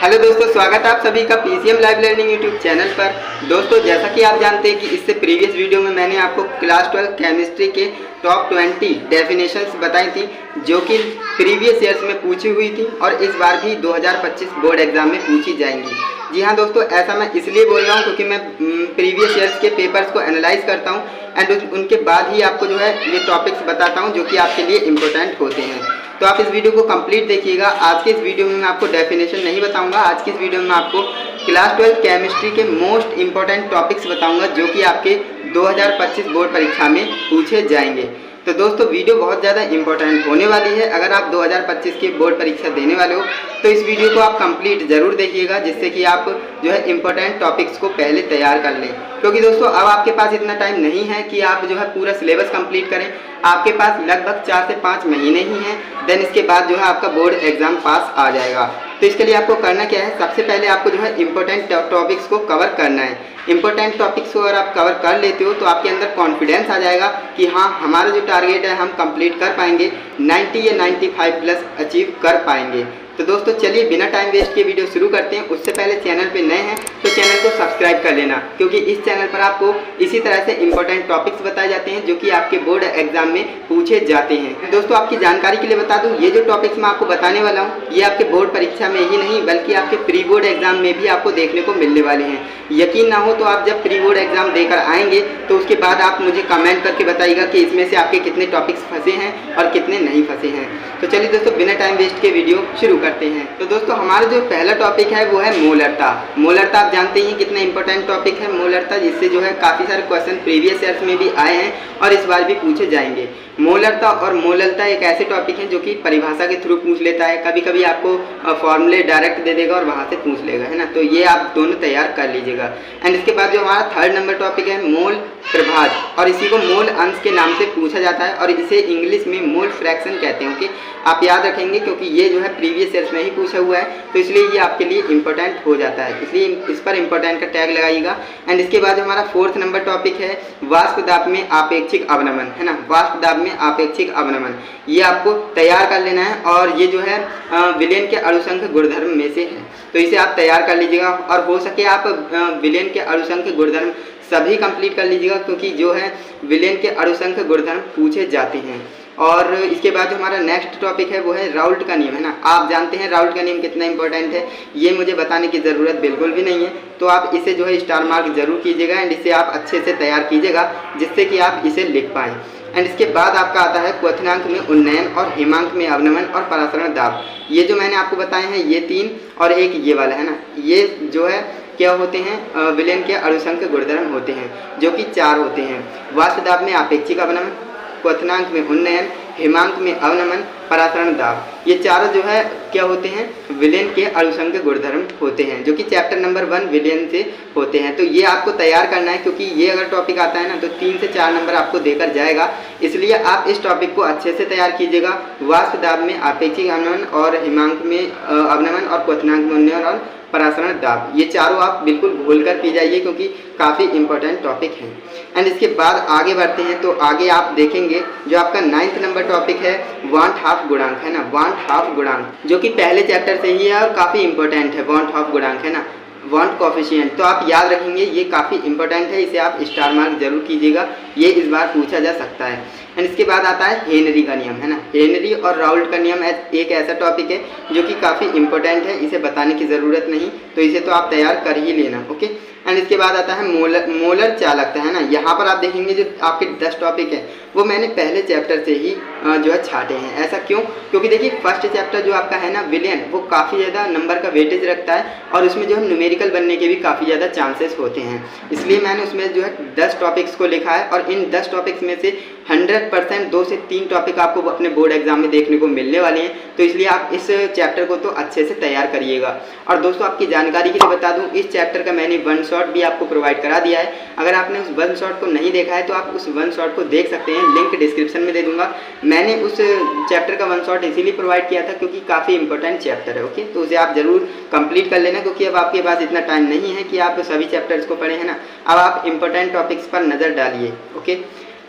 Hello दोस्तों, स्वागत है आप सभी का PCM live learning YouTube channel पर। दोस्तों, जैसा कि आप जानते हैं कि इससे प्रीवियस वीडियो में मैंने आपको क्लास 12 केमिस्ट्री के टॉप 20 डेफिनेशंस बताई थी, जो कि प्रीवियस ईयर्स में पूछी हुई थी और इस बार भी 2025 बोर्ड एग्जाम में पूछी जाएंगी। जी हाँ दोस्तों, ऐसा मैं इसलिए बोल रहा हूँ क्योंकि मैं प्रीवियस ईयर्स के पेपर्स को एनालाइज करता हूँ एंड उनके बाद ही आपको जो है ये टॉपिक्स बताता हूँ जो कि आपके लिए इम्पोर्टेंट होते हैं। तो आप इस वीडियो को कंप्लीट देखिएगा। आज के इस वीडियो में मैं आपको डेफिनेशन नहीं बताऊंगा। आज की इस वीडियो में मैं आपको क्लास 12 केमिस्ट्री के मोस्ट इंपॉर्टेंट टॉपिक्स बताऊंगा जो कि आपके 2025 बोर्ड परीक्षा में पूछे जाएंगे। तो दोस्तों, वीडियो बहुत ज़्यादा इंपॉर्टेंट होने वाली है। अगर आप 2025 की बोर्ड परीक्षा देने वाले हो तो इस वीडियो को आप कंप्लीट ज़रूर देखिएगा, जिससे कि आप जो है इंपॉर्टेंट टॉपिक्स को पहले तैयार कर लें। क्योंकि दोस्तों, अब आपके पास इतना टाइम नहीं है कि आप जो है पूरा सिलेबस कंप्लीट करें। आपके पास लगभग 4 से 5 महीने ही हैं, देन इसके बाद जो है आपका बोर्ड एग्जाम पास आ जाएगा। तो इसके लिए आपको करना क्या है, सबसे पहले आपको जो है इंपॉर्टेंट टॉपिक्स को कवर करना है। इंपॉर्टेंट टॉपिक्स को अगर आप कवर कर लेते हो तो आपके अंदर कॉन्फिडेंस आ जाएगा कि हाँ, हमारा जो टारगेट है हम कंप्लीट कर पाएंगे, 90 या 95 प्लस अचीव कर पाएंगे। तो दोस्तों, चलिए बिना टाइम वेस्ट के वीडियो शुरू करते हैं। उससे पहले चैनल पे नए हैं तो चैनल को सब्सक्राइब कर लेना, क्योंकि इस चैनल पर आपको इसी तरह से इंपॉर्टेंट टॉपिक्स बताए जाते हैं जो कि आपके बोर्ड एग्जाम में पूछे जाते हैं। दोस्तों, आपकी जानकारी के लिए बता दूं, ये जो टॉपिक्स मैं आपको बताने वाला हूँ ये आपके बोर्ड परीक्षा में ही नहीं बल्कि आपके प्री बोर्ड एग्जाम में भी आपको देखने को मिलने वाले हैं। यकीन ना हो तो आप जब प्री बोर्ड एग्जाम देकर आएंगे तो उसके बाद आप मुझे कमेंट करके बताइएगा कि इसमें से आपके कितने टॉपिक्स फंसे हैं और कितने नहीं फंसे हैं। तो चलिए दोस्तों, बिना टाइम वेस्ट के वीडियो शुरू करते हैं। तो दोस्तों, हमारा जो पहला टॉपिक है वो है मोलरता। मोलरता आप जानते हैं कितना इंपॉर्टेंट टॉपिक है मोलरता, जिससे जो है काफ़ी सारे क्वेश्चन प्रीवियस ईयर्स में भी आए हैं और इस बार भी पूछे जाएंगे। मोलरता और मोलरता एक ऐसे टॉपिक हैं जो कि परिभाषा के थ्रू पूछ लेता है। कभी कभी आपको फॉर्मूले डायरेक्ट दे देगा और वहाँ से पूछ लेगा, है ना। तो ये आप दोनों तैयार कर लीजिएगा। एंड इसके बाद जो हमारा थर्ड नंबर टॉपिक है मोल प्रभाज, और इसी को मोल अंश के नाम से पूछा जाता है और इसे इंग्लिश में मोल फ्रैक्शन कहते हैं। ओके, आप याद रखेंगे क्योंकि ये जो है प्रीवियस ईयर्स में ही पूछा हुआ है, तो इसलिए ये आपके लिए इंपॉर्टेंट हो जाता है, इसलिए इस पर इंपॉर्टेंट का टैग लगाइएगा। एंड इसके बाद हमारा फोर्थ नंबर टॉपिक है वाष्प दाब में आपेक्षिक अवनमन, है ना। वाष्प दाब में आपेक्षिक अवनमन, ये आपको तैयार कर लेना है और ये जो है विलेन के अणुसंख्य गुणधर्म में से है, तो इसे आप तैयार कर लीजिएगा। और हो सके आप विलेन के अणुसंख्य गुणधर्म सभी कंप्लीट कर लीजिएगा, क्योंकि जो है विलेन के अणुसंख्य गुणधर्म पूछे जाते हैं। और इसके बाद जो हमारा नेक्स्ट टॉपिक है वो है राउल्ट का नियम, है ना। आप जानते हैं राउल्ट का नियम कितना इंपॉर्टेंट है, ये मुझे बताने की ज़रूरत बिल्कुल भी नहीं है। तो आप इसे जो है स्टार मार्क जरूर कीजिएगा एंड इसे आप अच्छे से तैयार कीजिएगा, जिससे कि आप इसे लिख पाएँ। एंड इसके बाद आपका आता है क्वथनांक में उन्नयन और हिमांक में अवनमन और परासरण दाब। ये जो मैंने आपको बताए हैं ये 3 और एक ये वाला, है ना। ये जो है क्या होते हैं, विलेन के अणुसंख्य गुणधर्म होते हैं, जो कि 4 होते हैं। वाष्प दाब में आपेक्षिक अवनमन, क्वथनांक में उन्नयन, हिमांक में अवनमन, परासरण दाब, ये चारों जो है क्या होते हैं, विलेन के अणुसंख्य गुणधर्म होते हैं, जो कि चैप्टर नंबर 1 विलेन से होते हैं। तो ये आपको तैयार करना है, क्योंकि ये अगर टॉपिक आता है ना तो 3 से 4 नंबर आपको देकर जाएगा, इसलिए आप इस टॉपिक को अच्छे से तैयार कीजिएगा। वाष्प दाब में आपेक्षिक अवनमन और हिमांक में अवनमन और क्वथनांक में उन्नयन और परासरण दाब, ये चारों आप बिल्कुल भूल कर पी जाइए, क्योंकि काफ़ी इंपॉर्टेंट टॉपिक हैं। एंड इसके बाद आगे बढ़ते हैं तो आगे आप देखेंगे जो आपका 9th नंबर टॉपिक है वांट हाफ गुणांक, है ना। वांट हाफ गुणांक जो कि पहले चैप्टर से ही है और काफ़ी इंपॉर्टेंट है। वांट हाफ गुणांक, है ना, वांट कोफिशिएंट, तो आप याद रखेंगे, ये काफ़ी इंपॉर्टेंट है, इसे आप स्टार मार्क जरूर कीजिएगा, ये इस बार पूछा जा सकता है। एंड इसके बाद आता है हेनरी का नियम, है ना। हेनरी और राउल्ट का नियम एक ऐसा टॉपिक है जो कि काफ़ी इंपॉर्टेंट है, इसे बताने की ज़रूरत नहीं, तो इसे तो आप तैयार कर ही लेना। ओके, एंड इसके बाद आता है मोलर चालकता, है ना। यहाँ पर आप देखेंगे जो आपके 10 टॉपिक है वो मैंने पहले चैप्टर से ही जो है छाटे हैं। ऐसा क्यों, क्योंकि देखिए फर्स्ट चैप्टर जो आपका है ना विलेन, वो काफ़ी ज़्यादा नंबर का वेटेज रखता है और उसमें जो है न्यूमेरिकल बनने के भी काफ़ी ज़्यादा चांसेस होते हैं, इसलिए मैंने उसमें जो है 10 टॉपिक्स को लिखा है और इन 10 टॉपिक्स में से 100% 2 से 3 टॉपिक आपको अपने बोर्ड एग्जाम में देखने को मिलने वाले हैं, तो इसलिए आप इस चैप्टर को तो अच्छे से तैयार करिएगा। और दोस्तों, आपकी जानकारी के लिए बता दूं, इस चैप्टर का मैंने 1 शॉट भी आपको प्रोवाइड करा दिया है। अगर आपने उस 1 शॉट को नहीं देखा है तो आप उस 1 शॉट को देख सकते हैं, लिंक डिस्क्रिप्शन में दे दूंगा। मैंने उस चैप्टर का 1 शॉट इसीलिए प्रोवाइड किया था क्योंकि काफ़ी इंपॉर्टेंट चैप्टर है। ओके, तो उसे आप जरूर कंप्लीट कर लेना, क्योंकि अब आपके पास इतना टाइम नहीं है कि आप सभी चैप्टर्स को पढ़ें, है ना। अब आप इंपॉर्टेंट टॉपिक्स पर नज़र डालिए। ओके,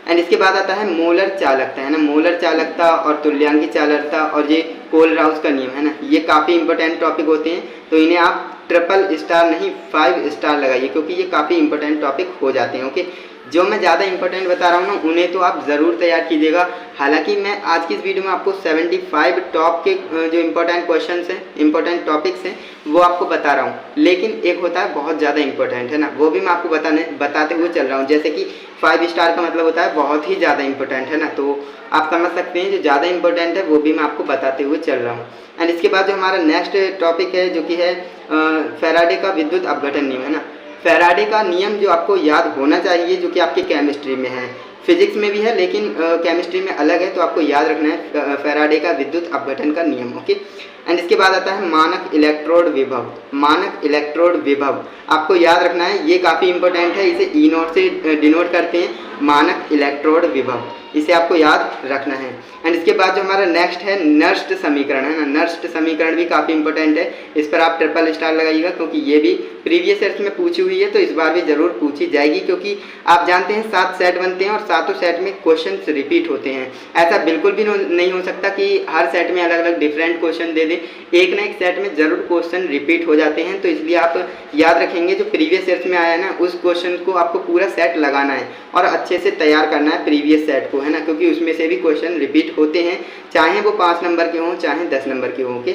एंड इसके बाद आता है मोलर चालकता, है ना। मोलर चालकता और तुल्यांकी चालकता और ये कोलराउस का नियम, है ना, ये काफ़ी इंपॉर्टेंट टॉपिक होते हैं, तो इन्हें आप ट्रिपल स्टार नहीं 5 स्टार लगाइए, क्योंकि ये काफ़ी इंपॉर्टेंट टॉपिक हो जाते हैं। ओके, जो मैं ज़्यादा इंपॉर्टेंट बता रहा हूँ ना उन्हें तो आप ज़रूर तैयार कीजिएगा। हालांकि मैं आज की इस वीडियो में आपको 75 टॉप के जो इंपॉर्टेंट क्वेश्चंस हैं, इंपॉर्टेंट टॉपिक्स हैं, वो आपको बता रहा हूँ। लेकिन एक होता है बहुत ज़्यादा इंपॉर्टेंट, है ना, वो भी मैं आपको बताते हुए चल रहा हूँ। जैसे कि 5 स्टार का मतलब होता है बहुत ही ज़्यादा इंपॉर्टेंट, है ना, तो आप समझ सकते हैं जो ज़्यादा इंपॉर्टेंट है वो भी मैं आपको बताते हुए चल रहा हूँ। एंड इसके बाद जो हमारा नेक्स्ट टॉपिक है जो कि है फैराडे का विद्युत अपघटन नियम, है ना। फैराडे का नियम जो आपको याद होना चाहिए, जो कि आपकी केमिस्ट्री में है, फिजिक्स में भी है लेकिन केमिस्ट्री में अलग है, तो आपको याद रखना है फैराडे का विद्युत अपघटन का नियम। ओके, एंड इसके बाद आता है मानक इलेक्ट्रोड विभव। मानक इलेक्ट्रोड विभव आपको याद रखना है, ये काफ़ी इंपॉर्टेंट है। इसे ई नोट से डिनोट करते हैं, मानक इलेक्ट्रोड विभव, इसे आपको याद रखना है। एंड इसके बाद जो हमारा नेक्स्ट है नर्स्ट समीकरण, है ना। नर्स्ट समीकरण भी काफ़ी इंपॉर्टेंट है, इस पर आप ट्रिपल स्टार लगाइएगा, क्योंकि ये भी प्रीवियस ईयर्स में पूछी हुई है, तो इस बार भी जरूर पूछी जाएगी। क्योंकि आप जानते हैं 7 सेट बनते हैं और 7 सेट में क्वेश्चन रिपीट होते हैं। ऐसा बिल्कुल भी नहीं हो सकता कि हर सेट में अलग अलग डिफरेंट क्वेश्चन दे दें, एक ना एक सेट में जरूर क्वेश्चन रिपीट हो जाते हैं। तो इसलिए आप याद रखेंगे जो प्रीवियस ईयर्स में आया है ना, उस क्वेश्चन को आपको पूरा सेट लगाना है और अच्छे से तैयार करना है प्रीवियस सेट को, है ना, क्योंकि उसमें से भी क्वेश्चन रिपीट होते हैं, चाहे वो 5 नंबर के हों चाहे 10 नंबर के हों। ओके,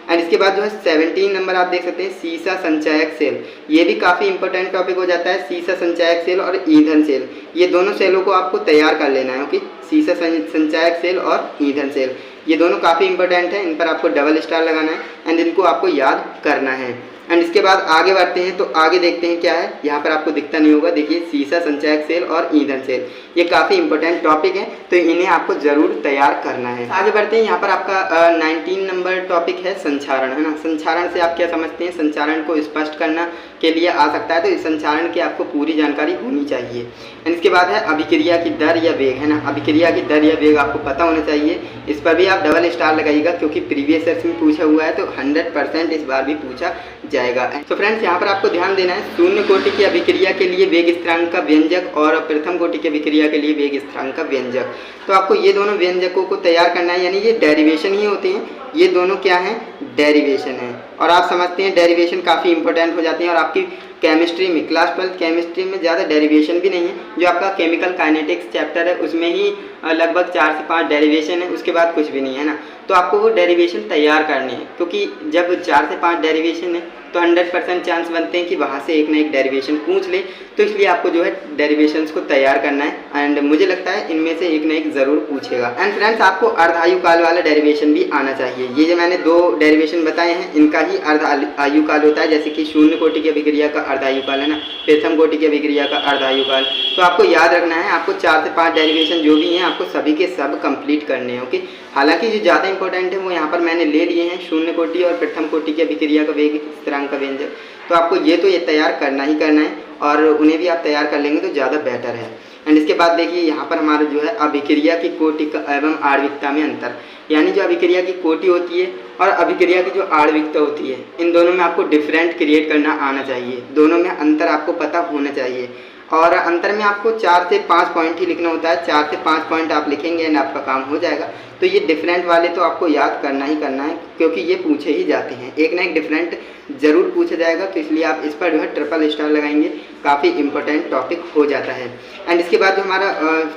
एंड इसके बाद जो है 17 नंबर आप देख सकते हैं सीसा संचायक सेल, ये भी काफ़ी इंपॉर्टेंट टॉपिक हो जाता है। सीसा संचायक सेल और ईंधन सेल, ये दोनों सेलों को आपको तैयार कर लेना है। ओके, सीसा संचायक सेल और ईंधन सेल, ये दोनों काफ़ी इंपॉर्टेंट हैं, इन पर आपको डबल स्टार लगाना है एंड इनको आपको याद करना है। एंड इसके बाद आगे बढ़ते हैं, तो आगे देखते हैं क्या है। यहाँ पर आपको दिखता नहीं होगा, देखिए सीसा संचायक सेल और ईंधन सेल, ये काफ़ी इंपॉर्टेंट टॉपिक है, तो इन्हें आपको जरूर तैयार करना है। आगे बढ़ते हैं, यहाँ पर आपका 19 नंबर टॉपिक है संचारण, है ना। संचारण से आप क्या समझते हैं, संचारण को स्पष्ट करना के लिए आ सकता है, तो इस संचारण की आपको पूरी जानकारी होनी चाहिए। एंड इसके बाद है अभिक्रिया की दर या वेग, है ना। अभिक्रिया की दर या वेग आपको पता होना चाहिए, इस पर भी आप डबल स्टार लगाइएगा, क्योंकि प्रीवियस ईयर्स में पूछा हुआ है, तो 100% इस बार भी पूछा जाएगा। तो फ्रेंड्स यहाँ पर आपको ध्यान देना है, शून्य कोटि की अभिक्रिया के लिए वेग स्थिरांक का व्यंजक और प्रथम कोटि की अभिक्रिया के लिए वेग स्थिरांक का व्यंजक, तो आपको ये दोनों व्यंजकों को तैयार करना है, यानी ये डेरिवेशन ही होते हैं, ये दोनों क्या हैं, डेरिवेशन है। और आप समझते हैं डेरिवेशन काफ़ी इंपॉर्टेंट हो जाती हैं, और आपकी केमिस्ट्री में क्लास 12 केमिस्ट्री में ज़्यादा डेरिवेशन भी नहीं है, जो आपका केमिकल काइनेटिक्स चैप्टर है उसमें ही लगभग 4 से 5 डेरिवेशन है, उसके बाद कुछ भी नहीं है ना। तो आपको वो डेरिवेशन तैयार करनी है, क्योंकि जब 4 से 5 डेरिवेशन है तो 100% चांस बनते हैं कि वहाँ से एक ना एक डेरिवेशन पूछ ले, तो इसलिए आपको जो है डेरिवेशंस को तैयार करना है। एंड मुझे लगता है इनमें से एक ना एक ज़रूर पूछेगा। एंड फ्रेंड्स आपको अर्धायुकाल वाला डेरिवेशन भी आना चाहिए। ये जो मैंने 2 डेरिवेशन बताए हैं इनका ही अर्धायुकाल होता है, जैसे कि शून्य कोटि की अभिक्रिया का अर्धायुकाल, है ना, प्रथम कोटि की अभिक्रिया का अर्धायुकाल। तो आपको याद रखना है, आपको 4 से 5 डेरिवेशन जो भी हैं आपको सभी के सब कंप्लीट करने हैं। ओके, हालांकि जो ज़्यादा इंपॉर्टेंट है वो यहाँ पर मैंने ले लिए हैं, शून्य कोटि और प्रथम कोटि की अभिक्रिया का वेग स्थिरांक का व्यंजक, तो आपको ये तैयार करना ही करना है, और उन्हें भी आप तैयार कर लेंगे तो ज़्यादा बेहतर है। एंड इसके बाद देखिए यहाँ पर हमारा जो है अभिक्रिया की कोटि एवं आणविकता में अंतर, यानी जो अभिक्रिया की कोटि होती है और अभिक्रिया की जो आणविकता होती है, इन दोनों में आपको डिफरेंट क्रिएट करना आना चाहिए, दोनों में अंतर आपको पता होना चाहिए। और अंतर में आपको 4 से 5 पॉइंट ही लिखना होता है, 4 से 5 पॉइंट आप लिखेंगे एंड आपका काम हो जाएगा। तो ये डिफरेंट वाले तो आपको याद करना ही करना है, क्योंकि ये पूछे ही जाते हैं, एक ना एक डिफरेंट जरूर पूछा जाएगा, तो इसलिए आप इस पर जो है ट्रिपल स्टार लगाएंगे, काफ़ी इंपॉर्टेंट टॉपिक हो जाता है। एंड इसके बाद जो हमारा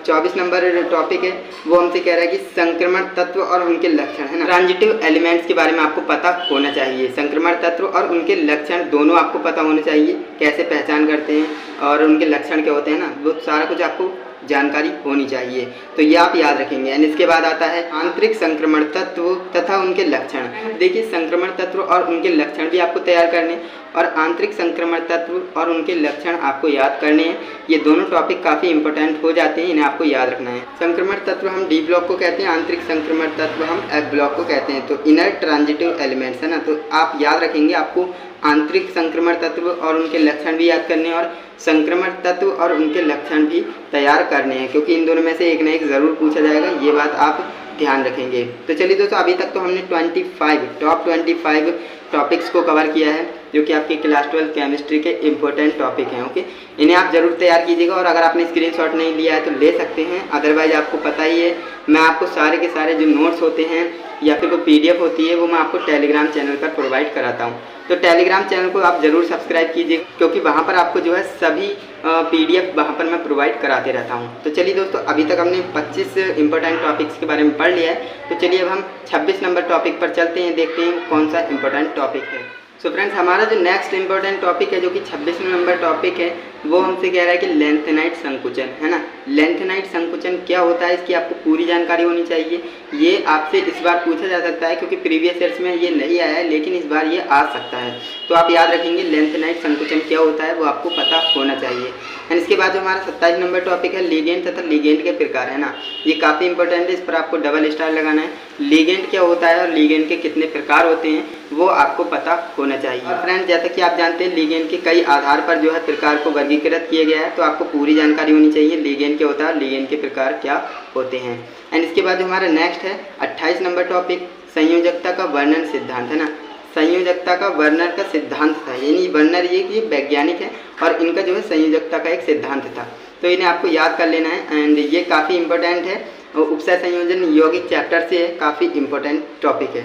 24 नंबर टॉपिक है वो हमसे कह रहा है कि संक्रमण तत्व और उनके लक्षण, है ना। ट्रांजिटिव एलिमेंट्स के बारे में आपको पता होना चाहिए, संक्रमण तत्व और उनके लक्षण दोनों आपको पता होने चाहिए, कैसे पहचान करते हैं और उनके लक्षण क्या होते हैं ना, वो सारा कुछ आपको जानकारी होनी चाहिए, तो ये आप याद रखेंगे। एंड इसके बाद आता है आंतरिक संक्रमण तत्व तथा उनके लक्षण। देखिए संक्रमण तत्व और उनके लक्षण भी आपको तैयार करने, और आंतरिक संक्रमण तत्व और उनके लक्षण आपको याद करने हैं। ये दोनों टॉपिक काफ़ी इंपॉर्टेंट हो जाते हैं, इन्हें आपको याद रखना है। संक्रमण तत्व हम डी ब्लॉक को कहते हैं, आंतरिक संक्रमण तत्व हम एफ ब्लॉक को कहते हैं। तो इनर ट्रांजिटिव एलिमेंट्स, है ना, तो आप याद रखेंगे, आपको आंतरिक संक्रमण तत्व और उनके लक्षण भी याद करने हैं और संक्रमण तत्व और उनके लक्षण भी तैयार करने हैं, क्योंकि इन दोनों में से एक ना एक ज़रूर पूछा जाएगा, ये बात आप ध्यान रखेंगे। तो चलिए दोस्तों, अभी तक तो हमने टॉप 25 टॉपिक्स को कवर किया है। जो कि आपकी क्लास 12 केमिस्ट्री के इंपॉर्टेंट टॉपिक हैं। ओके, इन्हें आप ज़रूर तैयार कीजिएगा और अगर आपने स्क्रीनशॉट नहीं लिया है तो ले सकते हैं, अदरवाइज आपको पता ही है मैं आपको सारे के सारे जो नोट्स होते हैं या फिर कोई PDF होती है वो मैं आपको टेलीग्राम चैनल पर प्रोवाइड कराता हूँ। तो टेलीग्राम चैनल को आप ज़रूर सब्सक्राइब कीजिए, क्योंकि वहाँ पर आपको जो है सभी PDF वहाँ पर मैं प्रोवाइड कराते रहता हूँ। तो चलिए दोस्तों, अभी तक हमने 25 इंपॉर्टेंट टॉपिक्स के बारे में पढ़ लिया है, तो चलिए अब हम 26 नंबर टॉपिक पर चलते हैं, देखते हैं कौन सा इंपॉर्टेंट टॉपिक है। सो फ्रेंड्स, हमारा जो नेक्स्ट इंपॉर्टेंट टॉपिक है जो कि 26 नंबर टॉपिक है वो हमसे कह रहा है कि लेंथेनाइट संकुचन, है ना। लेंथेनाइट संकुचन क्या होता है, इसकी आपको पूरी जानकारी होनी चाहिए। ये आपसे इस बार पूछा जा सकता है, क्योंकि प्रीवियस ईयर्स में ये नहीं आया है, लेकिन इस बार ये आ सकता है। तो आप याद रखेंगे लेंथेनाइट संकुचन क्या होता है, वो आपको पता होना चाहिए। एंड इसके बाद जो हमारा 27 नंबर टॉपिक है लिगेंड तथा लिगेंड के प्रकार, है ना। ये काफ़ी इंपॉर्टेंट है, इस पर आपको डबल स्टार लगाना है। लिगेंड क्या होता है और लिगेंड के कितने प्रकार होते हैं वो आपको पता होना चाहिए। फ्रेंड्स, जैसा कि आप जानते हैं लिगेंड के कई आधार पर जो है प्रकार को वर्गीकृत किया गया है, तो आपको पूरी जानकारी होनी चाहिए लिगेंड क्या होता है और लिगेंड के प्रकार क्या होते हैं। एंड इसके बाद जो हमारा नेक्स्ट है 28 नंबर टॉपिक संयोजकता का वर्णन सिद्धांत, है ना। संयोजकता का वर्णन का सिद्धांत था, यानी वर्णन ये वैज्ञानिक है और इनका जो है संयोजकता का एक सिद्धांत था, तो इन्हें आपको याद कर लेना है। एंड ये काफ़ी इंपॉर्टेंट है, उपसय संयोजन यौगिक चैप्टर से है, काफ़ी इंपॉर्टेंट टॉपिक है।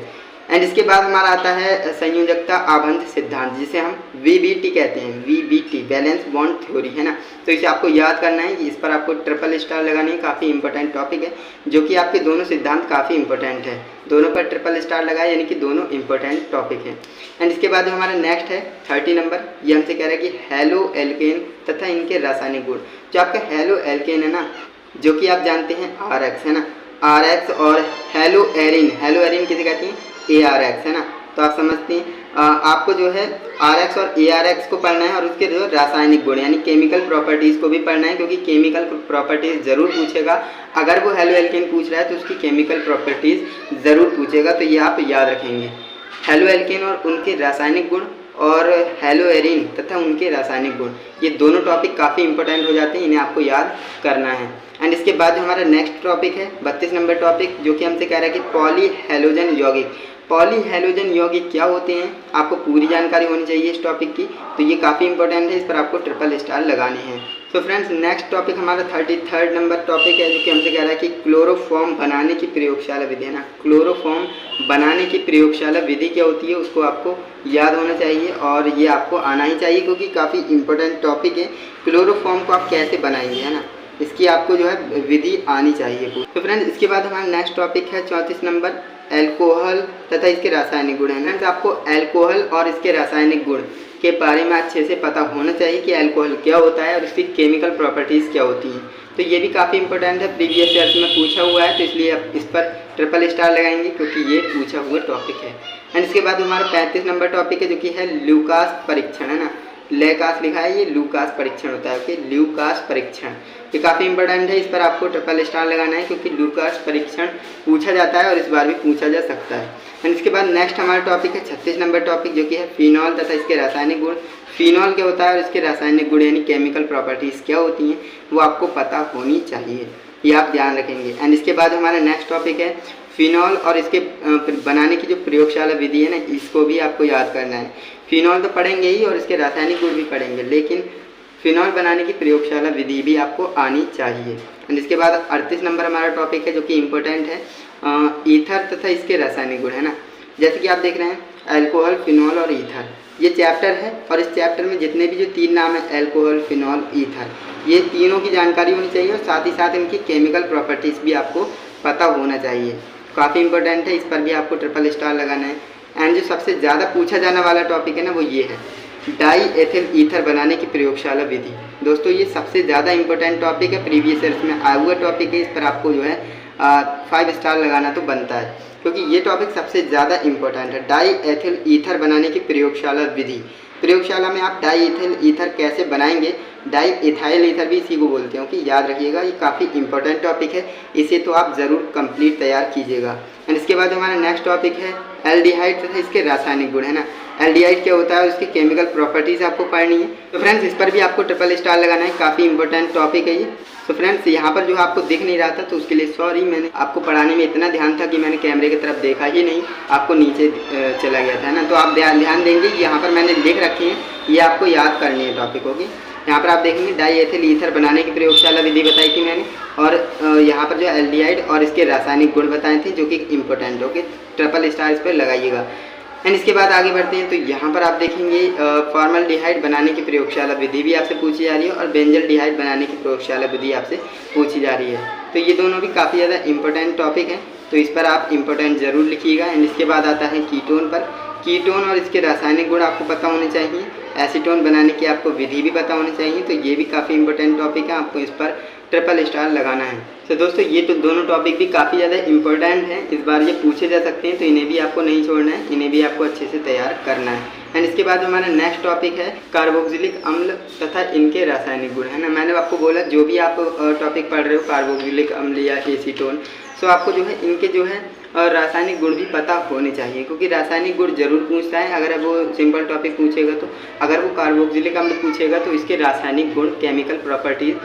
एंड इसके बाद हमारा आता है संयोजकता आबंध सिद्धांत, जिसे हम VBT कहते हैं, VBT वैलेंस बॉन्ड थ्योरी, है ना। तो इसे आपको याद करना है, इस पर आपको ट्रिपल स्टार लगानी है, काफ़ी इंपॉर्टेंट टॉपिक है, जो कि आपके दोनों सिद्धांत काफ़ी इंपॉर्टेंट है, दोनों पर ट्रिपल स्टार लगाए, यानी कि दोनों इंपॉर्टेंट टॉपिक है। एंड इसके बाद जो हमारा नेक्स्ट है 30 नंबर, ये हमसे कह रहा है कि हेलो एल्केन तथा इनके रासायनिक गुण। जो आपका हेलो एल्केन है ना, जो कि आप जानते हैं RX, है ना, RX, और हेलो एरिन किसे कहते हैं, ARX, है ना। तो आप समझते हैं, आपको जो है RX और ARX को पढ़ना है और उसके जो रासायनिक गुण यानी केमिकल प्रॉपर्टीज़ को भी पढ़ना है, क्योंकि केमिकल प्रॉपर्टीज़ ज़रूर पूछेगा। अगर वो हेलो एल्केन पूछ रहा है तो उसकी केमिकल प्रॉपर्टीज़ ज़रूर पूछेगा, तो ये आप याद रखेंगे। हेलो एल्केन और उनके रासायनिक गुण और हेलो एरिन तथा उनके रासायनिक गुण, ये दोनों टॉपिक काफ़ी इंपॉर्टेंट हो जाते हैं, इन्हें आपको याद करना है। एंड इसके बाद जो हमारा नेक्स्ट टॉपिक है 32 नंबर टॉपिक, जो कि हमसे कह रहा है कि पॉलीहेलोजन यौगिक। पॉलीहेलोजन यौगिक क्या होते हैं, आपको पूरी जानकारी होनी चाहिए इस टॉपिक की, तो ये काफ़ी इंपॉर्टेंट है, इस पर आपको ट्रिपल स्टार लगाने हैं। तो फ्रेंड्स, नेक्स्ट टॉपिक हमारा 33 नंबर टॉपिक है, जो कि हमसे कह रहा है कि क्लोरोफॉर्म बनाने की प्रयोगशाला विधि, है ना। क्लोरोफॉर्म बनाने की प्रयोगशाला विधि क्या होती है उसको आपको याद होना चाहिए और ये आपको आना ही चाहिए, क्योंकि काफ़ी इंपॉर्टेंट टॉपिक है। क्लोरोफॉर्म को आप कैसे बनाएंगे, है ना, इसकी आपको जो है विधि आनी चाहिए। तो फ्रेंड्स, इसके बाद हमारा नेक्स्ट टॉपिक है 34 नंबर एल्कोहल तथा इसके रासायनिक गुण, है। तो आपको एल्कोहल और इसके रासायनिक गुण के बारे में अच्छे से पता होना चाहिए कि एल्कोहल क्या होता है और इसकी केमिकल प्रॉपर्टीज़ क्या होती हैं। तो ये भी काफ़ी इंपॉर्टेंट है, प्रीवियस ईयर्स में पूछा हुआ है, तो इसलिए आप इस पर ट्रिपल स्टार लगाएंगे, क्योंकि ये पूछा हुआ टॉपिक है। एंड इसके बाद हमारा 35 नंबर टॉपिक है, जो कि है ल्यूकास परीक्षण, है ना। लेकास लिखा है, ये लूकास परीक्षण होता है। ओके, ल्यूकास परीक्षण ये काफ़ी इंपॉर्टेंट है, इस पर आपको ट्रिपल स्टार लगाना है, क्योंकि लूकास परीक्षण पूछा जाता है और इस बार भी पूछा जा सकता है। एंड इसके बाद नेक्स्ट हमारा टॉपिक है 36 नंबर टॉपिक, जो कि है फिनॉल तथा इसके रासायनिक गुण। फिनॉल क्या होता है और इसके रासायनिक गुण यानी केमिकल प्रॉपर्टीज़ क्या होती हैं वो आपको पता होनी चाहिए, ये आप ध्यान रखेंगे। एंड इसके बाद हमारा नेक्स्ट टॉपिक है फिनॉल और इसके बनाने की जो प्रयोगशाला विधि है ना, इसको भी आपको याद करना है। फिनॉल तो पढ़ेंगे ही और इसके रासायनिक गुण भी पढ़ेंगे, लेकिन फिनॉल बनाने की प्रयोगशाला विधि भी आपको आनी चाहिए। एंड इसके बाद 38 नंबर हमारा टॉपिक है, जो कि इम्पोर्टेंट है, ईथर तथा इसके रासायनिक गुण, है ना। जैसे कि आप देख रहे हैं अल्कोहल, फिनॉल और ईथर, ये चैप्टर है और इस चैप्टर में जितने भी जो 3 नाम है अल्कोहल, फिनॉल, ईथर, ये तीनों की जानकारी होनी चाहिए और साथ ही साथ इनकी केमिकल प्रॉपर्टीज़ भी आपको पता होना चाहिए। काफ़ी इंपॉर्टेंट है, इस पर भी आपको ट्रिपल स्टार लगाना है। एंड जो सबसे ज़्यादा पूछा जाने वाला टॉपिक है ना, वो ये है डाई एथिल ईथर बनाने की प्रयोगशाला विधि। दोस्तों, ये सबसे ज़्यादा इंपॉर्टेंट टॉपिक है, प्रीवियस ईयर्स में आया हुआ टॉपिक है, इस पर आपको जो है 5 स्टार लगाना तो बनता है, क्योंकि ये टॉपिक सबसे ज़्यादा इंपॉर्टेंट है। डाई एथिल ईथर बनाने की प्रयोगशाला विधि। प्रयोगशाला में आप डाई एथिल ईथर कैसे बनाएंगे डाई इथाइल ईथर भी इसी को बोलते हैं कि याद रखिएगा, ये काफ़ी इंपॉर्टेंट टॉपिक है, इसे तो आप ज़रूर कंप्लीट तैयार कीजिएगा। एंड इसके बाद हमारा नेक्स्ट टॉपिक है एल्डिहाइड तथा इसके रासायनिक गुण, है ना। एल्डिहाइड क्या होता है, उसकी केमिकल प्रॉपर्टीज़ आपको पढ़नी है। तो फ्रेंड्स इस पर भी आपको ट्रिपल स्टार लगाना है, काफ़ी इंपॉर्टेंट टॉपिक है ये। तो फ्रेंड्स यहाँ पर जो आपको दिख नहीं रहा था तो उसके लिए सॉरी, मैंने आपको पढ़ाने में इतना ध्यान था कि मैंने कैमरे की तरफ देखा ही नहीं, आपको नीचे चला गया था, है ना। तो आप ध्यान देंगे, यहाँ पर मैंने लिख रखे हैं, ये आपको याद करनी है टॉपिक होगी। यहाँ पर आप देखेंगे डाई एथिल ईथर बनाने की प्रयोगशाला विधि बताई थी मैंने, और यहाँ पर जो एल्डिहाइड और इसके रासायनिक गुण बताए थे जो कि इम्पोर्टेंट हो, ट्रिपल स्टार इस पर लगाइएगा। एंड इसके बाद आगे बढ़ते हैं, तो यहाँ पर आप देखेंगे फॉर्मल्डिहाइड बनाने की प्रयोगशाला विधि भी आपसे पूछी जा रही है और बेंजल्डिहाइड बनाने की प्रयोगशाला विधि आपसे पूछी जा रही है। तो ये दोनों भी काफ़ी ज़्यादा इंपॉर्टेंट टॉपिक हैं, तो इस पर आप इंपॉर्टेंट ज़रूर लिखिएगा। एंड इसके बाद आता है कीटोन पर। कीटोन और इसके रासायनिक गुण आपको पता होने चाहिए, एसीटोन बनाने की आपको विधि भी पता होनी चाहिए, तो ये भी काफ़ी इंपॉर्टेंट टॉपिक है, आपको इस पर ट्रिपल स्टार लगाना है। तो दोस्तों ये तो दोनों टॉपिक भी काफ़ी ज़्यादा इंपॉर्टेंट हैं, इस बार ये पूछे जा सकते हैं, तो इन्हें भी आपको नहीं छोड़ना है, इन्हें भी आपको अच्छे से तैयार करना है। एंड इसके बाद हमारा नेक्स्ट टॉपिक है कार्बोक्सिलिक अम्ल तथा इनके रासायनिक गुण, है ना। मैंने आपको बोला जो भी आप टॉपिक पढ़ रहे हो कार्बोक्सिलिक अम्ल या एसीटोन, सो आपको जो है इनके जो है और रासायनिक गुण भी पता होने चाहिए, क्योंकि रासायनिक गुण जरूर पूछता है। अगर वो सिंपल टॉपिक पूछेगा तो, अगर वो कार्बोक्सिलिक अम्ल पूछेगा तो इसके रासायनिक गुण केमिकल प्रॉपर्टीज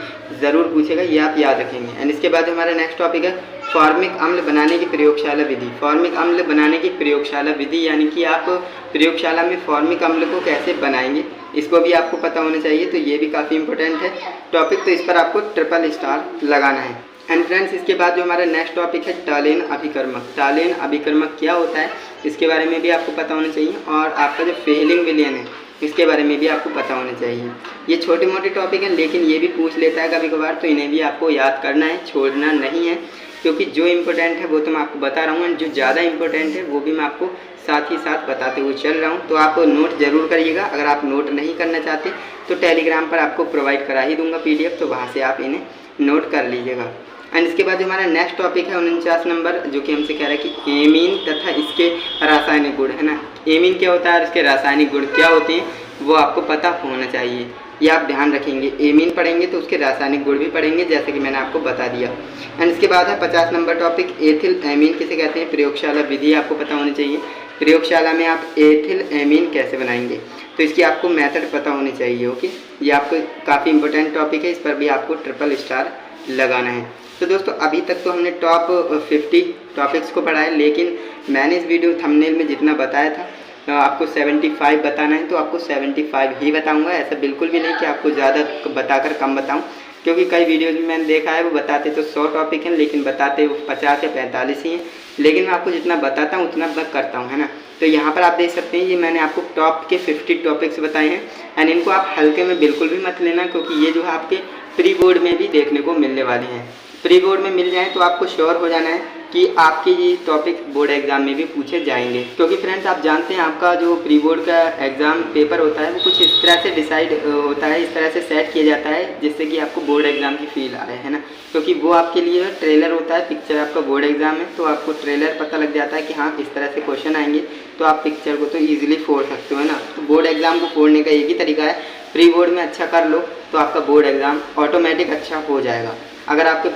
ज़रूर पूछेगा, ये आप याद रखेंगे। एंड इसके बाद हमारा नेक्स्ट टॉपिक है फॉर्मिक अम्ल बनाने की प्रयोगशाला विधि। फॉर्मिक अम्ल बनाने की प्रयोगशाला विधि यानी कि आप प्रयोगशाला में फॉर्मिक अम्ल को कैसे बनाएंगे, इसको भी आपको पता होना चाहिए, तो ये भी काफ़ी इंपॉर्टेंट है टॉपिक, तो इस पर आपको ट्रिपल स्टार लगाना है। एंड फ्रेंड्स इसके बाद जो हमारा नेक्स्ट टॉपिक है टालेन अभिकर्मक। टालेन अभिकर्मक क्या होता है इसके बारे में भी आपको पता होना चाहिए, और आपका जो फेलिंग विलयन है इसके बारे में भी आपको पता होना चाहिए। ये छोटे मोटे टॉपिक हैं लेकिन ये भी पूछ लेता है कभी कभार, तो इन्हें भी आपको याद करना है, छोड़ना नहीं है, क्योंकि जो इम्पोर्टेंट है वो तो मैं आपको बता रहा हूँ, एंड जो ज़्यादा इंपॉर्टेंट है वो भी मैं आपको साथ ही साथ बताते हुए चल रहा हूँ। तो आप नोट ज़रूर करिएगा, अगर आप नोट नहीं करना चाहते तो टेलीग्राम पर आपको प्रोवाइड करा ही दूंगा PDF, तो वहाँ से आप इन्हें नोट कर लीजिएगा। एंड इसके बाद हमारा नेक्स्ट टॉपिक है 49 नंबर, जो कि हमसे कह रहा है कि एमीन तथा इसके रासायनिक गुण, है ना। एमीन क्या होता है और इसके रासायनिक गुण क्या होते हैं वो आपको पता होना चाहिए, ये आप ध्यान रखेंगे। एमीन पढ़ेंगे तो उसके रासायनिक गुण भी पढ़ेंगे, जैसे कि मैंने आपको बता दिया। एंड इसके बाद है 50 नंबर टॉपिक एथिल एमीन किसे कहते हैं, प्रयोगशाला विधि आपको पता होनी चाहिए। प्रयोगशाला में आप एथिल एमीन कैसे बनाएंगे, तो इसकी आपको मेथड पता होनी चाहिए। ओके, ये आपको काफ़ी इंपॉर्टेंट टॉपिक है, इस पर भी आपको ट्रिपल स्टार लगाना है। तो दोस्तों अभी तक तो हमने टॉप 50 टॉपिक्स को पढ़ा है, लेकिन मैंने इस वीडियो थंबनेल में जितना बताया था आपको 75 बताना है, तो आपको 75 ही बताऊंगा। ऐसा बिल्कुल भी नहीं कि आपको ज़्यादा बताकर कम बताऊं, क्योंकि कई वीडियोज़ में मैंने देखा है वो बताते तो 100 टॉपिक हैं लेकिन बताते वो 50 या 45 ही हैं, लेकिन मैं आपको जितना बताता हूँ उतना मैं करता हूँ, है ना। तो यहाँ पर आप देख सकते हैं ये मैंने आपको टॉप के 50 टॉपिक्स बताए हैं, एंड इनको आप हल्के में बिल्कुल भी मत लेना, क्योंकि ये जो है आपके प्री बोर्ड में भी देखने को मिलने वाले हैं। प्री बोर्ड में मिल जाए तो आपको श्योर हो जाना है कि आपके ये टॉपिक बोर्ड एग्जाम में भी पूछे जाएंगे, क्योंकि फ्रेंड्स आप जानते हैं आपका जो प्री बोर्ड का एग्ज़ाम पेपर होता है वो कुछ इस तरह से डिसाइड होता है, इस तरह से सेट किया जाता है जिससे कि आपको बोर्ड एग्जाम की फील आए, है ना। क्योंकि वो आपके लिए ट्रेलर होता है, पिक्चर आपका बोर्ड एग्जाम है तो आपको ट्रेलर पता लग जाता है कि हाँ इस तरह से क्वेश्चन आएंगे, तो आप पिक्चर को तो ईजिली फोड़ सकते हो, है ना। तो बोर्ड एग्जाम को फोड़ने का एक ही तरीका है, प्री बोर्ड में अच्छा कर लो तो आपका बोर्ड एग्ज़ाम ऑटोमेटिक अच्छा हो जाएगा। अगर आपके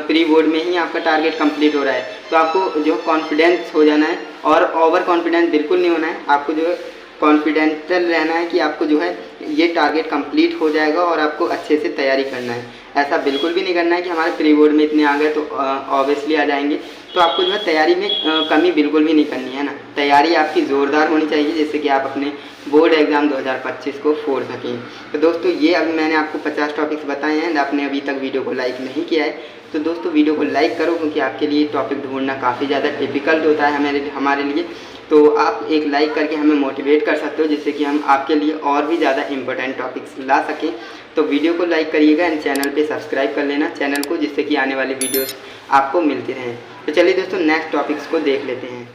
प्री बोर्ड में ही आपका टारगेट कंप्लीट हो रहा है तो आपको जो कॉन्फिडेंस हो जाना है, और ओवर कॉन्फिडेंस बिल्कुल नहीं होना है, आपको जो है कॉन्फिडेंशियल रहना है कि आपको जो है ये टारगेट कंप्लीट हो जाएगा और आपको अच्छे से तैयारी करना है। ऐसा बिल्कुल भी नहीं करना है कि हमारे प्री बोर्ड में इतने आ गए तो ऑब्वियसली आ जाएंगे, तो आपको जो है तैयारी में कमी बिल्कुल भी नहीं करनी है ना। तैयारी आपकी ज़ोरदार होनी चाहिए जिससे कि आप अपने बोर्ड एग्ज़ाम 2025 को फोड़ सकें। तो दोस्तों ये अभी मैंने आपको 50 टॉपिक्स बताए हैं, आपने अभी तक वीडियो को लाइक नहीं किया है तो दोस्तों वीडियो को लाइक करो, क्योंकि आपके लिए टॉपिक ढूंढना काफ़ी ज़्यादा डिफ़िकल्ट होता है हमारे लिए। तो आप एक लाइक करके हमें मोटिवेट कर सकते हो जिससे कि हम आपके लिए और भी ज़्यादा इंपॉर्टेंट टॉपिक्स ला सकें। तो वीडियो को लाइक करिएगा एंड चैनल पे सब्सक्राइब कर लेना चैनल को, जिससे कि आने वाली वीडियोस आपको मिलती रहें। तो चलिए दोस्तों नेक्स्ट टॉपिक्स को देख लेते हैं।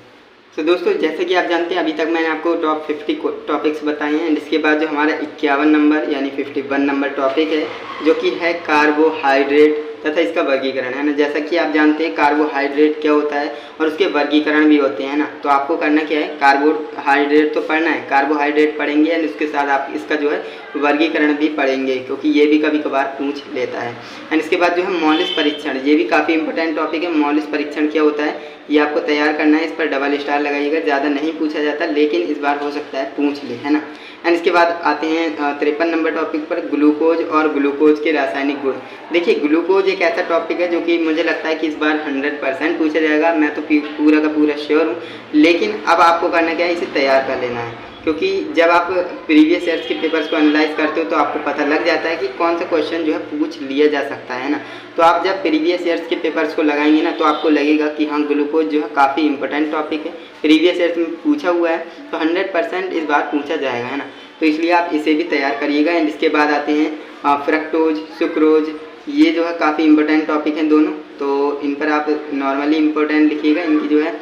तो दोस्तों जैसे कि आप जानते हैं अभी तक मैंने आपको टॉप 50 टॉपिक्स बताए हैं, एंड इसके बाद जो हमारा 51 नंबर यानी 51 नंबर टॉपिक है जो कि है कार्बोहाइड्रेट तथा इसका वर्गीकरण, है ना। जैसा कि आप जानते हैं कार्बोहाइड्रेट क्या होता है और उसके वर्गीकरण भी होते हैं ना। तो आपको करना क्या है, कार्बोहाइड्रेट तो पढ़ना है, कार्बोहाइड्रेट पढ़ेंगे एंड उसके साथ आप इसका जो है वर्गीकरण भी पढ़ेंगे, क्योंकि ये भी कभी कभार पूछ लेता है। एंड इसके बाद जो है मौलिक परीक्षण, ये भी काफ़ी इंपॉर्टेंट टॉपिक है। मौलिक परीक्षण क्या होता है ये आपको तैयार करना है, इस पर डबल स्टार लगाइएगा। ज़्यादा नहीं पूछा जाता लेकिन इस बार हो सकता है पूछ ले, है ना। एंड इसके बाद आते हैं 53 नंबर टॉपिक पर, ग्लूकोज और ग्लूकोज के रासायनिक गुण। देखिए ग्लूकोज एक ऐसा टॉपिक है जो कि मुझे लगता है कि इस बार 100% पूछा जाएगा, मैं तो पूरा का पूरा श्योर हूँ। लेकिन अब आपको करना क्या है, इसे तैयार कर लेना है, क्योंकि जब आप प्रीवियस ईयर्स के पेपर्स को एनालाइज करते हो तो आपको पता लग जाता है कि कौन सा क्वेश्चन जो है पूछ लिया जा सकता है ना। तो आप जब प्रीवियस ईयर्स के पेपर्स को लगाएंगे ना तो आपको लगेगा कि हाँ ग्लूकोज जो है काफ़ी इंपॉर्टेंट टॉपिक है, प्रीवियस ईयर्स में पूछा हुआ है, तो 100% इस बार पूछा जाएगा, है ना। तो इसलिए आप इसे भी तैयार करिएगा। एंड इसके बाद आते हैं फ्रक्टोज, सुक्रोज, ये जो है काफ़ी इंपॉर्टेंट टॉपिक हैं दोनों, तो इन पर आप नॉर्मली इंपॉर्टेंट लिखिएगा, इनकी जो है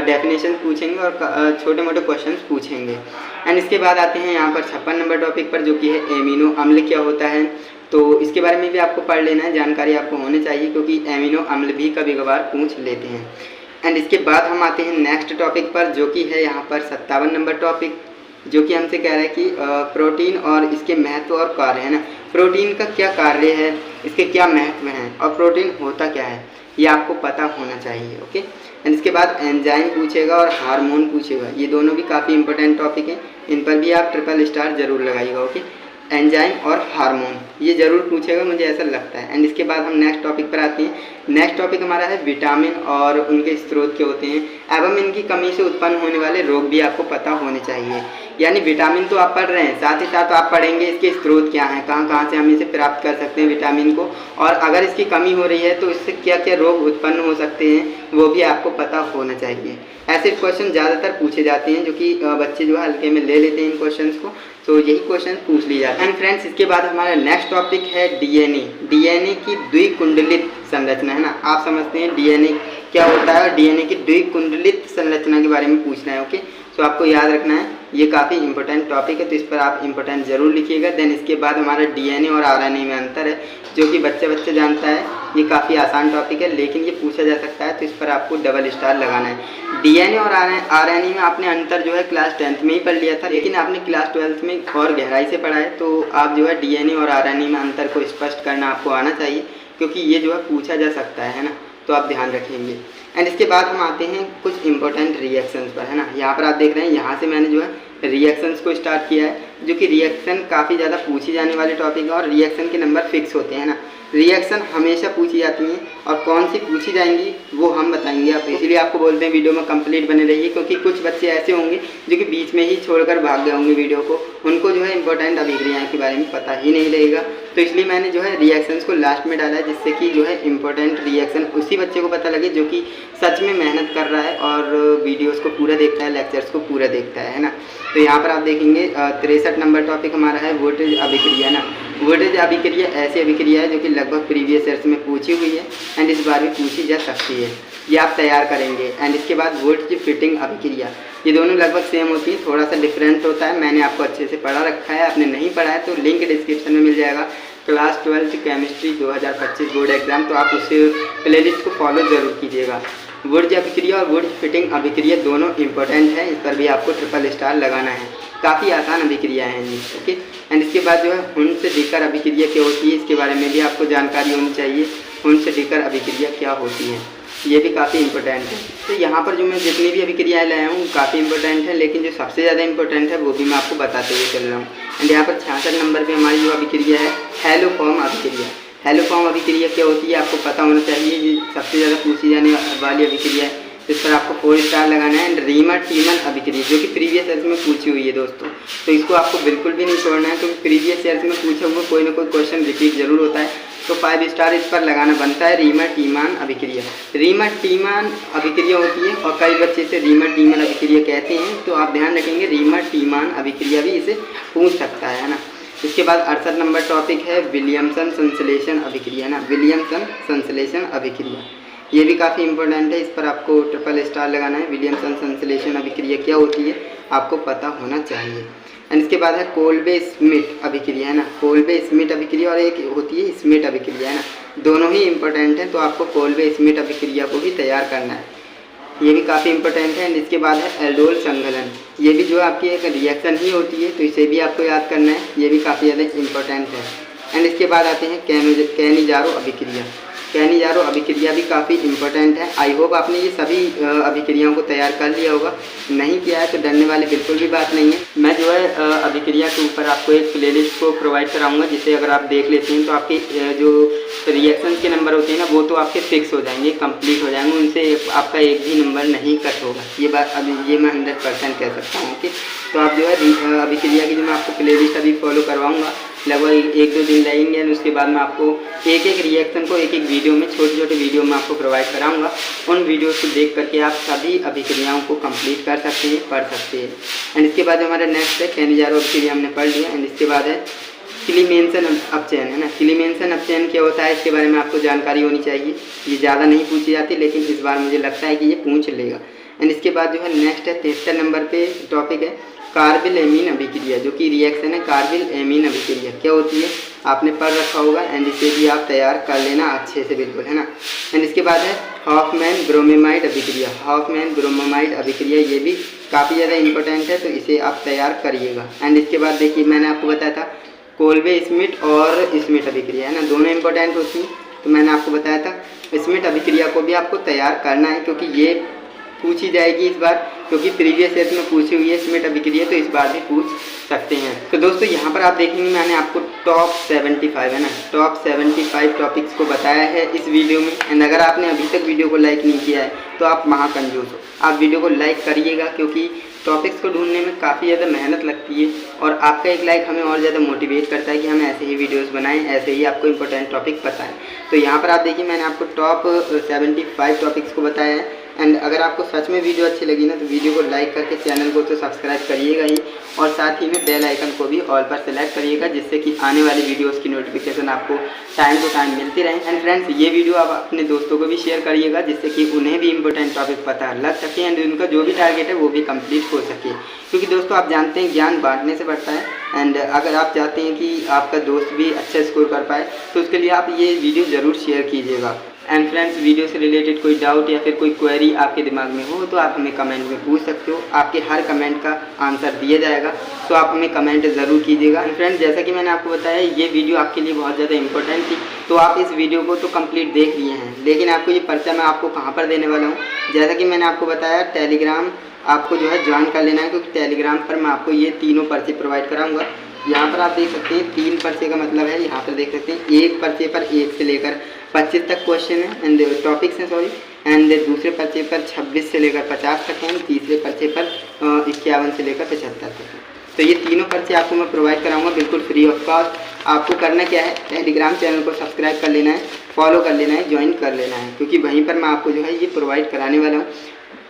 डेफिनेशन पूछेंगे और छोटे मोटे क्वेश्चंस पूछेंगे। एंड इसके बाद आते हैं यहाँ पर 56 नंबर टॉपिक पर, जो कि है एमिनो अम्ल क्या होता है। तो इसके बारे में भी आपको पढ़ लेना है, जानकारी आपको होनी चाहिए, क्योंकि एमिनो अम्ल भी कभी कभार पूछ लेते हैं। एंड इसके बाद हम आते हैं नेक्स्ट टॉपिक पर, जो कि है यहाँ पर 57 नंबर टॉपिक, जो कि हमसे कह रहा है कि प्रोटीन और इसके महत्व और कार्य, है ना। प्रोटीन का क्या कार्य है, इसके क्या महत्व हैं और प्रोटीन होता क्या है, ये आपको पता होना चाहिए। ओके। एंड इसके बाद एंजाइम पूछेगा और हार्मोन पूछेगा, ये दोनों भी काफ़ी इंपॉर्टेंट टॉपिक हैं, इन पर भी आप ट्रिपल स्टार जरूर लगाइएगा। ओके, एंजाइम और हार्मोन ये जरूर पूछेगा, मुझे ऐसा लगता है। एंड इसके बाद हम नेक्स्ट टॉपिक पर आते हैं। नेक्स्ट टॉपिक हमारा है विटामिन और उनके स्रोत क्या होते हैं एवं इनकी कमी से उत्पन्न होने वाले रोग भी आपको पता होने चाहिए। यानी विटामिन तो आप पढ़ रहे हैं, साथ ही साथ आप पढ़ेंगे इसके स्रोत क्या हैं, कहाँ कहाँ से हम इसे प्राप्त कर सकते हैं विटामिन को, और अगर इसकी कमी हो रही है तो इससे क्या क्या रोग उत्पन्न हो सकते हैं वो भी आपको पता होना चाहिए। ऐसे क्वेश्चन ज़्यादातर पूछे जाते हैं जो कि बच्चे जो है हल्के में ले लेते हैं इन क्वेश्चंस को, तो यही क्वेश्चन पूछ लिए जाते हैं। एंड फ्रेंड्स इसके बाद हमारा नेक्स्ट टॉपिक है डीएनए। डीएनए की द्विकुंडलित संरचना, है ना। आप समझते हैं डीएनए क्या होता है और डीएनए की द्विकुंडलित संरचना के बारे में पूछना है। ओके, तो आपको याद रखना है, ये काफ़ी इंपॉर्टेंट टॉपिक है, तो इस पर आप इंपॉर्टेंट जरूर लिखिएगा। देन इसके बाद हमारा डीएनए और आरएनए में अंतर है, जो कि बच्चे जानता है, ये काफ़ी आसान टॉपिक है लेकिन ये पूछा जा सकता है, तो इस पर आपको डबल स्टार लगाना है। डीएनए और आरएनए में आपने अंतर जो है क्लास 10th में ही पढ़ लिया था, लेकिन आपने क्लास 12th में और गहराई से पढ़ा है, तो आप जो है डीएनए और आरएनए में अंतर को स्पष्ट करना आपको आना चाहिए, क्योंकि ये जो है पूछा जा सकता है ना, तो आप ध्यान रखेंगे। एंड इसके बाद हम आते हैं कुछ इंपॉर्टेंट रिएक्शंस पर, है ना। यहाँ पर आप देख रहे हैं, यहाँ से मैंने जो है रिएक्शंस को स्टार्ट किया है, जो कि रिएक्शन काफ़ी ज़्यादा पूछी जाने वाले टॉपिक है और रिएक्शन के नंबर फिक्स होते हैं ना। रिएक्शन हमेशा पूछी जाती हैं और कौन सी पूछी जाएंगी वो हम बताएंगे आपको, इसीलिए आपको बोलते हैं वीडियो में कंप्लीट बने रहिए, क्योंकि कुछ बच्चे ऐसे होंगे जो कि बीच में ही छोड़कर भाग गए होंगे वीडियो को, उनको जो है इंपॉर्टेंट अभिक्रियाएं के बारे में पता ही नहीं रहेगा। तो इसलिए मैंने जो है रिएक्शंस को लास्ट में डाला है, जिससे कि जो है इंपॉर्टेंट रिएक्शन उसी बच्चे को पता लगे जो कि सच में मेहनत कर रहा है और वीडियोज़ को पूरा देखता है, लेक्चर्स को पूरा देखता है ना। तो यहाँ पर आप देखेंगे 63 नंबर टॉपिक हमारा है वोल्टेज अभिक्रिया ना। वोल्टेज अभिक्रिया ऐसी अभिक्रिया है जो कि लगभग प्रीवियस ईयर्स में पूछी हुई है एंड इस बार भी पूछी जा सकती है, ये आप तैयार करेंगे। एंड इसके बाद वोल्टेज फिटिंग अभिक्रिया, ये दोनों लगभग सेम होती हैं, थोड़ा सा डिफरेंट होता है, मैंने आपको अच्छे से पढ़ा रखा है, आपने नहीं पढ़ा है तो लिंक डिस्क्रिप्शन में मिल जाएगा, क्लास 12 केमिस्ट्री 2025 बोर्ड एग्जाम, तो आप उससे प्लेलिस्ट को फॉलो जरूर कीजिएगा। वोल्टेज अभिक्रिया और वोल्टेज फिटिंग अभिक्रिया दोनों इंपॉर्टेंट है, इस पर भी आपको ट्रिपल स्टार लगाना है, काफ़ी आसान अभिक्रिया है ये। ओके, एंड इसके बाद जो है हुन से डीकर अभिक्रिया क्या होती है, इसके बारे में भी आपको जानकारी होनी चाहिए। हुन से डीकर अभिक्रिया क्या होती है, ये भी काफ़ी इंपॉर्टेंट है। तो यहाँ पर जो मैं जितनी भी अभिक्रियाएँ लाया हूँ काफ़ी इंपॉर्टेंट है, लेकिन जो सबसे ज़्यादा इंपॉर्टेंट है वो भी मैं आपको बताते हुए चल रहा हूँ। एंड यहाँ पर 66 नंबर पर हमारी जो अभिक्रिया है हैलोफॉर्म अभिक्रिया। हैलोफॉर्म अभिक्रिया क्या होती है आपको पता होना चाहिए, ये सबसे ज़्यादा पूछी जाने वाली अभिक्रिया है, इस पर आपको 4 स्टार लगाना है। एंड रीमर टीमन अभिक्रिया जो कि प्रीवियस ईयर्स में पूछी हुई है दोस्तों, तो इसको आपको बिल्कुल भी नहीं छोड़ना है, क्योंकि प्रीवियस ईयर्स में पूछा हुआ कोई ना कोई क्वेश्चन रिपीट जरूर होता है, तो 5 स्टार इस पर लगाना बनता है। रीमर टीमान अभिक्रिया, रीमर टीमान अभिक्रिया होती है और कई बच्चे इसे रीमर टीमन अभिक्रिया कहते हैं, तो आप ध्यान रखेंगे रीमर टीमान अभिक्रिया भी इसे पूछ सकता है ना। इसके बाद 68 नंबर टॉपिक है विलियमसन संश्लेषण अभिक्रिया ना। विलियमसन संश्लेषण अभिक्रिया ये भी काफ़ी इंपॉर्टेंट है, इस पर आपको ट्रिपल स्टार लगाना है। विलियमसन संश्लेषण अभिक्रिया क्या होती है आपको पता होना चाहिए। एंड इसके बाद है कोल्बे स्मिट अभिक्रिया, है ना, कोल्बे स्मिट अभिक्रिया और एक होती है स्मिट अभिक्रिया, है ना, दोनों ही इंपॉर्टेंट हैं। तो आपको कोल्बे स्मिट अभिक्रिया को भी तैयार करना है, ये भी काफ़ी इंपॉर्टेंट है। एंड इसके बाद है एल्डोल संघलन, ये भी जो आपकी एक रिएक्शन ही होती है, तो इसे भी आपको याद करना है, ये भी काफ़ी ज़्यादा इंपॉर्टेंट है। एंड इसके बाद आते हैं कैनिजारो अभिक्रिया, कैनिजारो अभिक्रिया भी काफ़ी इंपॉर्टेंट है। आई होप आपने ये सभी अभिक्रियाओं को तैयार कर लिया होगा, नहीं किया है तो डरने वाली बिल्कुल भी बात नहीं है। मैं जो है अभिक्रिया के ऊपर आपको एक प्लेलिस्ट को प्रोवाइड कराऊंगा, जिसे अगर आप देख लेते हैं तो आपके जो रिएक्शन के नंबर होते हैं ना, वो तो आपके फिक्स हो जाएंगे, कंप्लीट हो जाएंगे, उनसे आपका एक भी नंबर नहीं कट होगा। ये बात अभी ये मैं 100% कह सकता हूँ कि तो आप जो है अभिक्रिया की जो मैं आपको प्लेलिस्ट अभी फॉलो करवाऊँगा, लगभग 1-2 दिन लगेंगे। एंड उसके बाद मैं आपको एक रिएक्शन को एक वीडियो में, छोटे वीडियो में आपको प्रोवाइड कराऊंगा। उन वीडियोस को देख करके आप सभी अभिक्रियाओं को कंप्लीट कर सकते हैं, पढ़ सकते हैं। एंड इसके बाद हमारा नेक्स्ट है कैनिजारो अभिक्रिया, हमने पढ़ लिया। एंड इसके बाद है क्लीमेंसन अपचयन, है ना, क्लीमेंसन अपचयन क्या होता है इसके बारे में आपको जानकारी होनी चाहिए। ये ज़्यादा नहीं पूछी जाती, लेकिन इस बार मुझे लगता है कि ये पूछ लेगा। एंड इसके बाद जो है नेक्स्ट है 73 नंबर पे टॉपिक है कार्बिल एमीन अभिक्रिया, जो कि रिएक्शन है कार्बिल एमीन अभिक्रिया क्या होती है आपने पढ़ रखा होगा। एंड इसे भी आप तैयार कर लेना अच्छे से, बिल्कुल, है ना। एंड इसके बाद है हॉफमैन ब्रोमेमाइड अभिक्रिया, हॉफमैन ब्रोमेमाइड अभिक्रिया, ये भी काफ़ी ज़्यादा इंपॉर्टेंट है, तो इसे आप तैयार करिएगा। एंड इसके बाद देखिए मैंने आपको बताया था कोल्बे स्मिट और स्मिट अभिक्रिया, है ना, दोनों इंपॉर्टेंट होती हैं। तो मैंने आपको बताया था स्मिट अभिक्रिया को भी आपको तैयार करना है, क्योंकि ये पूछी जाएगी इस बार, क्योंकि प्रीवियस ईयर में पूछी हुई है स्मिट अभिक्रिया, तो इस बार भी पूछ सकते हैं। तो दोस्तों यहाँ पर आप देखेंगे मैंने आपको टॉप 75, है ना, टॉप 75 टॉपिक्स को बताया है इस वीडियो में। एंड अगर आपने अभी तक वीडियो को लाइक नहीं किया है तो आप महाकंजूस हो, आप वीडियो को लाइक करिएगा, क्योंकि टॉपिक्स को ढूंढने में काफ़ी ज़्यादा मेहनत लगती है और आपका एक लाइक हमें और ज़्यादा मोटिवेट करता है कि हम ऐसे ही वीडियोस बनाएं, ऐसे ही आपको इंपॉर्टेंट टॉपिक बताएं। तो यहाँ पर आप देखिए मैंने आपको टॉप 75 टॉपिक्स को बताया है। एंड अगर आपको सच में वीडियो अच्छी लगी ना, तो वीडियो को लाइक करके चैनल को तो सब्सक्राइब करिएगा ही, और साथ ही में बेल आइकन को भी ऑल पर सेलेक्ट करिएगा, जिससे कि आने वाली वीडियोस की नोटिफिकेशन आपको टाइम टू टाइम मिलती रहे। एंड फ्रेंड्स ये वीडियो आप अपने दोस्तों को भी शेयर करिएगा, जिससे कि उन्हें भी इंपॉर्टेंट टॉपिक पता लग सके एंड उनका जो भी टारगेट है वो भी कंप्लीट हो सके। क्योंकि दोस्तों आप जानते हैं ज्ञान बांटने से बढ़ता है। एंड अगर आप चाहते हैं कि आपका दोस्त भी अच्छा स्कोर कर पाए, तो उसके लिए आप ये वीडियो ज़रूर शेयर कीजिएगा। एंड फ्रेंड्स वीडियो से रिलेटेड कोई डाउट या फिर कोई क्वेरी आपके दिमाग में हो तो आप हमें कमेंट में पूछ सकते हो, आपके हर कमेंट का आंसर दिया जाएगा, तो आप हमें कमेंट ज़रूर कीजिएगा। एंड फ्रेंड्स जैसा कि मैंने आपको बताया ये वीडियो आपके लिए बहुत ज़्यादा इंपॉर्टेंट थी, तो आप इस वीडियो को तो कंप्लीट देख लिए हैं, लेकिन आपको ये पर्चा मैं आपको कहाँ पर देने वाला हूँ, जैसा कि मैंने आपको बताया टेलीग्राम आपको जो है ज्वाइन कर लेना है, क्योंकि टेलीग्राम पर मैं आपको ये तीनों पर्चे प्रोवाइड कराऊंगा। यहाँ पर आप देख सकते हैं 3 पर्चे का मतलब है, यहाँ पर देख सकते हैं एक पर्चे पर 1 से लेकर 25 तक क्वेश्चन है एंड टॉपिक्स हैं सॉरी। एंड दूसरे पर्चे पर 26 से लेकर 50 तक हैं, तीसरे पर्चे पर 51 से लेकर 75 तक है। तो ये तीनों पर्चे आपको मैं प्रोवाइड कराऊंगा बिल्कुल फ्री ऑफ कॉस्ट। आपको करना क्या है, टेलीग्राम चैनल को सब्सक्राइब कर लेना है, फॉलो कर लेना है, ज्वाइन कर लेना है, क्योंकि वहीं पर मैं आपको जो है ये प्रोवाइड कराने वाला हूँ,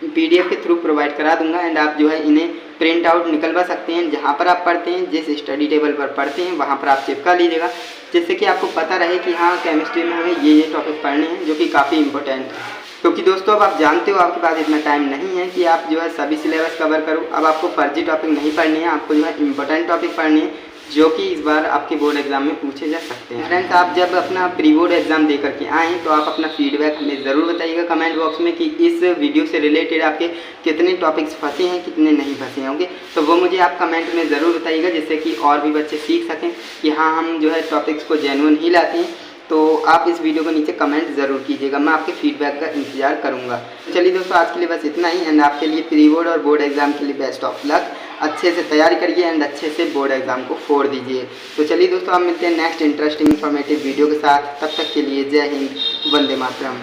PDF के थ्रू प्रोवाइड करा दूंगा। एंड आप जो है इन्हें प्रिंट आउट निकलवा सकते हैं, जहाँ पर आप पढ़ते हैं, जिस स्टडी टेबल पर पढ़ते हैं वहाँ पर आप चिपका लीजिएगा, जिससे कि आपको पता रहे कि हाँ केमिस्ट्री में हमें ये टॉपिक पढ़ने हैं, जो कि काफ़ी इंपॉर्टेंट है। क्योंकि दोस्तों अब आप जानते हो आपके पास इतना टाइम नहीं है कि आप जो है सभी सिलेबस कवर करो। अब आपको फर्जी टॉपिक नहीं पढ़ने हैं, आपको जो है इंपॉर्टेंट टॉपिक पढ़ने हैं, जो कि इस बार आपके बोर्ड एग्जाम में पूछे जा सकते हैं। फ्रेंड्स आप जब अपना प्री बोर्ड एग्जाम दे करके आएँ तो आप अपना फीडबैक हमें ज़रूर बताइएगा कमेंट बॉक्स में कि इस वीडियो से रिलेटेड आपके कितने टॉपिक्स फंसे हैं, कितने नहीं फंसे होंगे, तो वो मुझे आप कमेंट में ज़रूर बताइएगा, जिससे कि और भी बच्चे सीख सकें कि हाँ हम जो है टॉपिक्स को जेन्युइन ही लाते हैं। तो आप इस वीडियो को नीचे कमेंट ज़रूर कीजिएगा, मैं आपके फीडबैक का इंतजार करूंगा। चलिए दोस्तों आज के लिए बस इतना ही। एंड आपके लिए प्री बोर्ड और बोर्ड एग्जाम के लिए बेस्ट ऑफ लक, अच्छे से तैयारी करिए एंड अच्छे से बोर्ड एग्जाम को फोड़ दीजिए। तो चलिए दोस्तों आप मिलते हैं नेक्स्ट इंटरेस्टिंग इन्फॉर्मेटिव वीडियो के साथ, तब तक के लिए जय हिंद, वंदे मातरम।